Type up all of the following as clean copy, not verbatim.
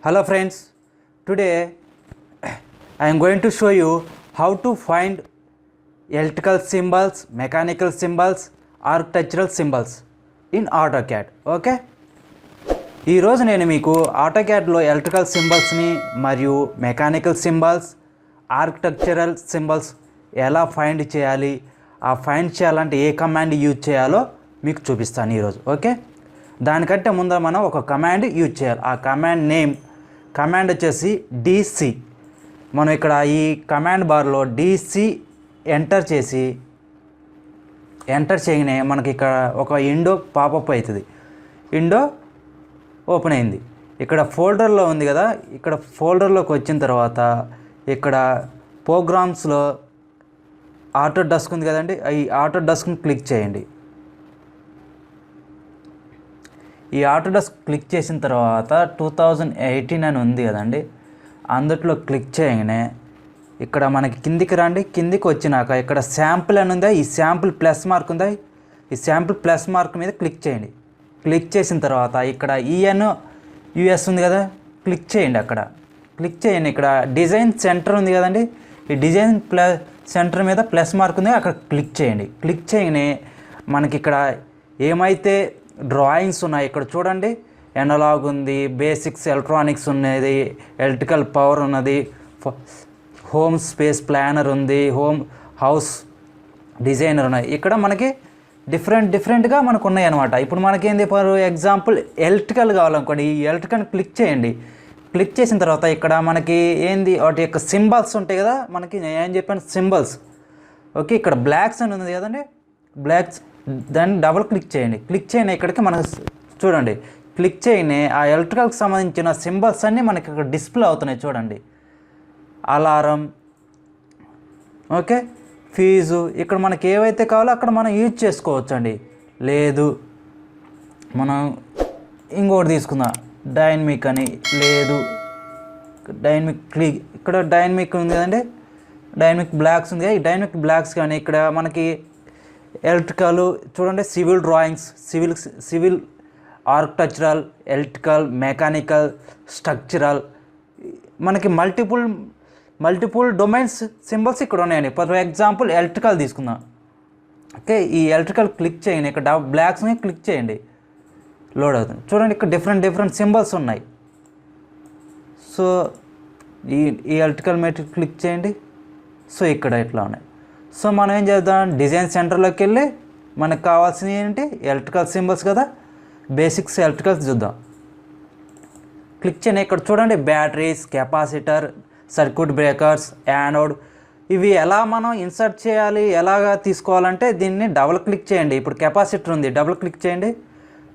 Hello friends, today I am going to show you how to find electrical symbols, mechanical symbols, architectural symbols in AutoCAD. Okay? ఈ రోజు నేను మీకు AutoCADలో electrical సింబల్స్ని మరియు mechanical symbols, architectural symbols ఎలా find చేయాలి, ఆ find చేయాలంటే ఏ command use చేయాలో మీకు చూపిస్తాను ఈరోజు. ఓకే, దానికంటే ముందర మనం ఒక కమాండ్ యూజ్ చేయాలి. ఆ కమాండ్ వచ్చేసి DC. మనం ఇక్కడ ఈ కమాండ్ బార్లో DC ఎంటర్ చేయగానే మనకి ఇక్కడ ఒక విండో పాపప్ అవుతుంది. విండో ఓపెన్ అయింది. ఇక్కడ ఫోల్డర్లో ఉంది కదా, ఇక్కడ ఫోల్డర్లోకి వచ్చిన తర్వాత ఇక్కడ ప్రోగ్రామ్స్లో ఆటోడెస్క్ ఉంది కదండి, ఈ ఆటోడెస్క్ని క్లిక్ చేయండి. ఈ ఆటోడెస్క్ క్లిక్ చేసిన తర్వాత 2018 అని ఉంది కదండి, అందుట్లో క్లిక్ చేయగానే ఇక్కడ మనకి కిందికి రండి. కిందికి వచ్చినాక ఇక్కడ శాంపుల్ అని ఉందా, ఈ శాంపుల్ ప్లస్ మార్క్ ఉందా, ఈ శాంపుల్ ప్లస్ మార్క్ మీద క్లిక్ చేయండి. క్లిక్ చేసిన తర్వాత ఇక్కడ ENUS ఉంది కదా, క్లిక్ చేయండి. అక్కడ క్లిక్ చేయండి. ఇక్కడ డిజైన్ సెంటర్ ఉంది కదండి, ఈ డిజైన్ సెంటర్ మీద ప్లస్ మార్క్ ఉంది, అక్కడ క్లిక్ చేయండి. క్లిక్ చేయగానే మనకి ఇక్కడ ఏమైతే డ్రాయింగ్స్ ఉన్నాయి ఇక్కడ చూడండి. ఎనలాగ్ ఉంది, బేసిక్స్ ఎలక్ట్రానిక్స్ ఉన్నది, ఎలక్ట్రికల్ పవర్ ఉన్నది, హోమ్ స్పేస్ ప్లానర్ ఉంది, హౌస్ డిజైనర్ ఉన్నాయి. ఇక్కడ మనకి డిఫరెంట్గా మనకు ఉన్నాయి అనమాట. ఇప్పుడు మనకేంది, ఫర్ ఎగ్జాంపుల్ ఎలక్ట్రికల్ కావాలనుకోండి, ఈ ఎలక్ట్రికల్ క్లిక్ చేయండి. క్లిక్ చేసిన తర్వాత ఇక్కడ మనకి ఏంది, వాటి యొక్క సింబల్స్ ఉంటాయి కదా, మనకి నేను ఏం చెప్పాను సింబల్స్. ఓకే, ఇక్కడ బ్లాక్స్ అని ఉంది కదండి, బ్లాక్స్, దాన్ని డబుల్ క్లిక్ చేయండి. క్లిక్ చేయని ఇక్కడికి మనకు చూడండి, క్లిక్ చేయని ఆ ఎలక్ట్రికల్కి సంబంధించిన సింబల్స్ అన్నీ మనకి ఇక్కడ డిస్ప్లే అవుతున్నాయి చూడండి. అలారం, ఓకే, ఫీజు, ఇక్కడ మనకి ఏవైతే కావాలో అక్కడ మనం యూజ్ చేసుకోవచ్చు అండి. లేదు మనం ఇంకోటి తీసుకుందాం, డైనమిక్ అని, లేదు డైనమిక్ క్లిక్, ఇక్కడ డైనమిక్ ఉంది కదండి, డైనమిక్ బ్లాక్స్ ఉంది కదా, ఈ డైనమిక్ బ్లాక్స్ కానీ ఇక్కడ మనకి ఎలక్ట్రికల్ చూడండి, civil drawings, civil architectural, electrical, mechanical, structural, మనకి మల్టిపుల్ డొమైన్స్ సింబల్స్ ఇక్కడ ఉన్నాయండి. ఫర్ ఎగ్జాంపుల్ ఎలక్ట్రికల్ తీసుకుందాం. ఓకే, ఈ ఎలక్ట్రికల్ క్లిక్ చేయండి, ఇక్కడ బ్లాక్స్ని క్లిక్ చేయండి, లోడ్ అవుతుంది చూడండి. ఇక్కడ డిఫరెంట్ సింబల్స్ ఉన్నాయి. సో ఈ ఎలక్ట్రికల్ మెటీరియల్ క్లిక్ చేయండి. సో ఇక్కడ ఇట్లా ఉన్నాయి. సో మనం ఏం చేద్దాం, డిజైన్ సెంటర్లోకి వెళ్ళి మనకు కావాల్సినవి ఏంటి, ఎలక్ట్రికల్ సింబల్స్ కదా, బేసిక్స్ ఎలక్ట్రికల్స్ చూద్దాం. క్లిక్ చేయండి. ఇక్కడ చూడండి, batteries, capacitor, circuit breakers, anode, ఇవి ఎలా మనం ఇన్సర్ట్ చేయాలి, ఎలాగా తీసుకోవాలంటే దీన్ని డబుల్ క్లిక్ చేయండి. ఇప్పుడు కెపాసిటర్ ఉంది, డబుల్ క్లిక్ చేయండి.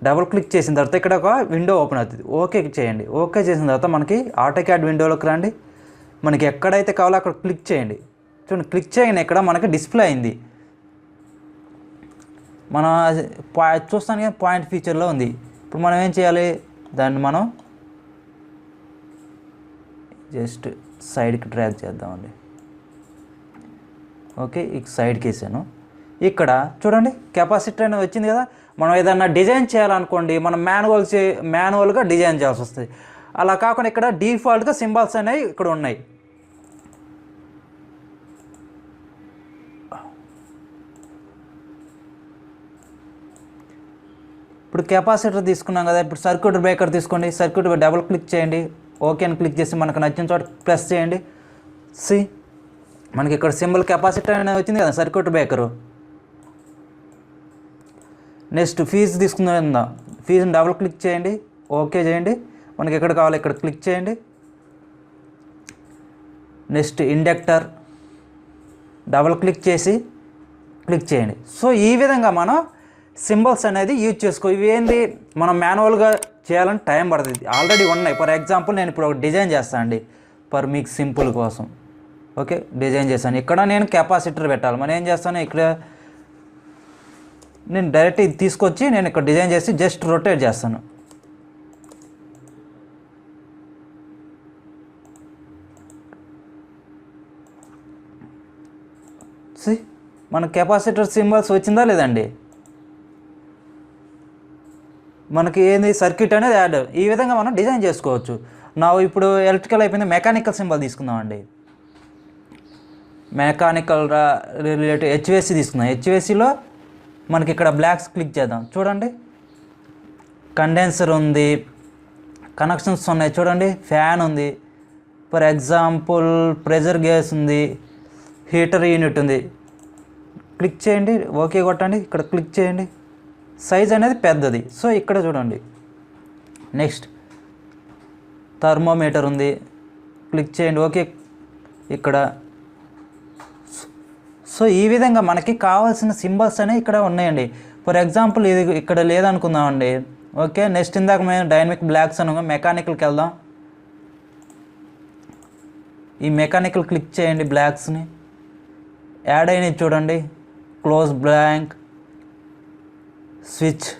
డబుల్ క్లిక్ చేసిన తర్వాత ఇక్కడ ఒక విండో ఓపెన్ అవుతుంది. ఓకే చేయండి. ఓకే చేసిన తర్వాత మనకి AutoCAD విండోలోకి రండి. మనకి ఎక్కడైతే కావాలో అక్కడ క్లిక్ చేయండి. చూడండి, క్లిక్ చేయగానే ఇక్కడ మనకి డిస్ప్లే అయింది. మనం చూస్తాను కదా, పాయింట్ ఫీచర్లో ఉంది. ఇప్పుడు మనం ఏం చేయాలి, దాన్ని మనం జస్ట్ సైడ్కి డ్రాగ్ చేద్దామండి. ఓకే, ఈ సైడ్కి వేసాను. ఇక్కడ చూడండి, కెపాసిటర్ అనేది వచ్చింది కదా. మనం ఏదన్నా డిజైన్ చేయాలనుకోండి, మనం మాన్యువల్గా డిజైన్ చేయాల్సి వస్తుంది. అలా కాకుండా ఇక్కడ డిఫాల్ట్గా సింబల్స్ అనేవి ఇక్కడ ఉన్నాయి. ఇప్పుడు కెపాసిటర్ తీసుకున్నాం కదా, ఇప్పుడు సర్క్యూట్ బ్రేకర్ తీసుకోండి. సర్క్యూట్ డబుల్ క్లిక్ చేయండి. ఓకే అని క్లిక్ చేసి మనకు నచ్చిన చోట ప్రెస్ చేయండి. మనకి ఇక్కడ సింబల్ కెపాసిటర్ అనేది వచ్చింది కదా, సర్క్యూట్ బ్రేకరు. నెక్స్ట్ ఫీజు తీసుకుందాం. ఫీజుని డబుల్ క్లిక్ చేయండి. ఓకే చేయండి. మనకి ఎక్కడ కావాలో ఇక్కడ క్లిక్ చేయండి. నెక్స్ట్ ఇండక్టర్, డబుల్ క్లిక్ చేయండి. సో ఈ విధంగా మనం సింబల్స్ అనేది యూజ్ చేసుకో. ఇవి ఏంది, మనం మాన్యువల్గా చేయాలని టైం పడుతుంది. ఆల్రెడీ ఉన్నాయి. ఫర్ ఎగ్జాంపుల్ నేను ఇప్పుడు ఒక డిజైన్ చేస్తాను అండి, మీకు సింపుల్ కోసం. ఓకే, డిజైన్ చేశాను. ఇక్కడ నేను కెపాసిటర్ పెట్టాలి. మనం ఏం చేస్తాను, ఇక్కడ నేను డైరెక్ట్ ఇది తీసుకొచ్చి నేను ఇక్కడ డిజైన్ చేసి జస్ట్ రొటేట్ చేస్తాను. మన కెపాసిటర్ సింబల్స్ వచ్చిందా లేదండి, మనకి ఏంది సర్క్యూట్ అనేది యాడ్. ఈ విధంగా మనం డిజైన్ చేసుకోవచ్చు. నా ఇప్పుడు ఎలక్ట్రికల్ అయిపోయింది, మెకానికల్ సింబల్ తీసుకుందామండి. మెకానికల్ రిలేటెడ్ హెచ్విఎస్సి తీసుకుందాం. హెచ్విఎస్సిలో మనకి ఇక్కడ బ్లాక్స్ క్లిక్ చేద్దాం. చూడండి కండెన్సర్ ఉంది, కనెక్షన్స్ ఉన్నాయి, చూడండి ఫ్యాన్ ఉంది, ఫర్ ఎగ్జాంపుల్ ప్రెజర్ గేజ్ ఉంది, హీటర్ యూనిట్ ఉంది. క్లిక్ చేయండి, ఓకే కొట్టండి, ఇక్కడ క్లిక్ చేయండి. సైజ్ అనేది పెద్దది, సో ఇక్కడ చూడండి. నెక్స్ట్ థర్మోమీటర్ ఉంది, క్లిక్ చేయండి, ఓకే ఇక్కడ. సో ఈ విధంగా మనకి కావాల్సిన సింబల్స్ అనేవి ఇక్కడ ఉన్నాయండి. ఫర్ ఎగ్జాంపుల్ ఇది ఇక్కడ లేదనుకుందామండి. ఓకే నెక్స్ట్ ఇందాక మేము డైనమిక్ బ్లాక్స్ అనుకో, మెకానికల్కి వెళ్దాం. ఈ మెకానికల్ క్లిక్ చేయండి, బ్లాక్స్ని యాడ్ అయినవి చూడండి. క్లోజ్ బ్లాంక్, స్విచ్,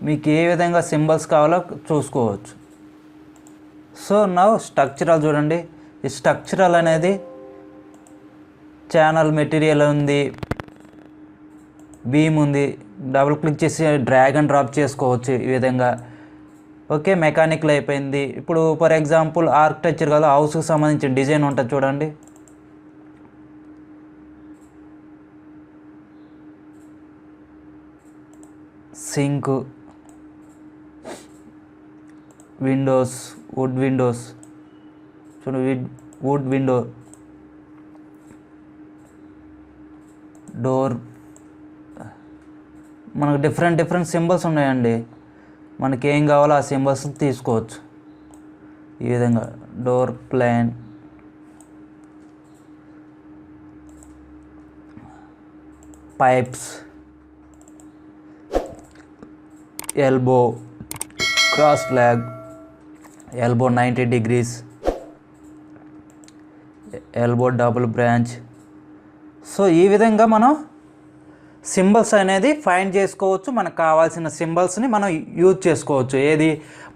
మీకు ఏ విధంగా సింబల్స్ కావాలో చూసుకోవచ్చు. సో నా స్ట్రక్చరల్ చూడండి. ఈ స్ట్రక్చరల్ అనేది ఛానల్ మెటీరియల్ ఉంది, బీమ్ ఉంది, డబుల్ క్లిక్ చేసి డ్రాగ్ అండ్ డ్రాప్ చేసుకోవచ్చు ఈ విధంగా. ఓకే మెకానికల్ అయిపోయింది. ఇప్పుడు ఫర్ ఎగ్జాంపుల్ ఆర్కిటెక్చర్ కదా, హౌస్కి సంబంధించిన డిజైన్ ఉంటుంది చూడండి. సింక్, విండోస్, వుడ్ విండోస్ చూడండి, వుడ్ విండో, డోర్, మనకు డిఫరెంట్ సింబల్స్ ఉన్నాయండి. మనకి ఏం కావాలో ఆ సింబల్స్ తీసుకోవచ్చు ఈ విధంగా. Door plan, pipes, elbow, cross flag, elbow 90 degrees, elbow double branch. So ఈ విధంగా మనం సింబల్స్ అనేది ఫైండ్ చేసుకోవచ్చు. మనకు కావాల్సిన సింబల్స్ని మనం యూజ్ చేసుకోవచ్చు. ఏది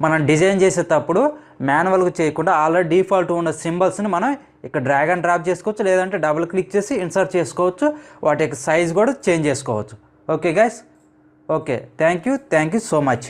మనం డిజైన్ చేసేటప్పుడు మాన్యువల్గా చేయకుండా ఆల్రెడీ డిఫాల్ట్ ఉన్న సింబల్స్ని మనం ఇక్కడ డ్రాగ్ అండ్ డ్రాప్ చేసుకోవచ్చు, లేదంటే డబుల్ క్లిక్ చేసి ఇన్సర్ట్ చేసుకోవచ్చు. వాటి యొక్క సైజ్ కూడా చేంజ్ చేసుకోవచ్చు. Okay guys, okay thank you so much.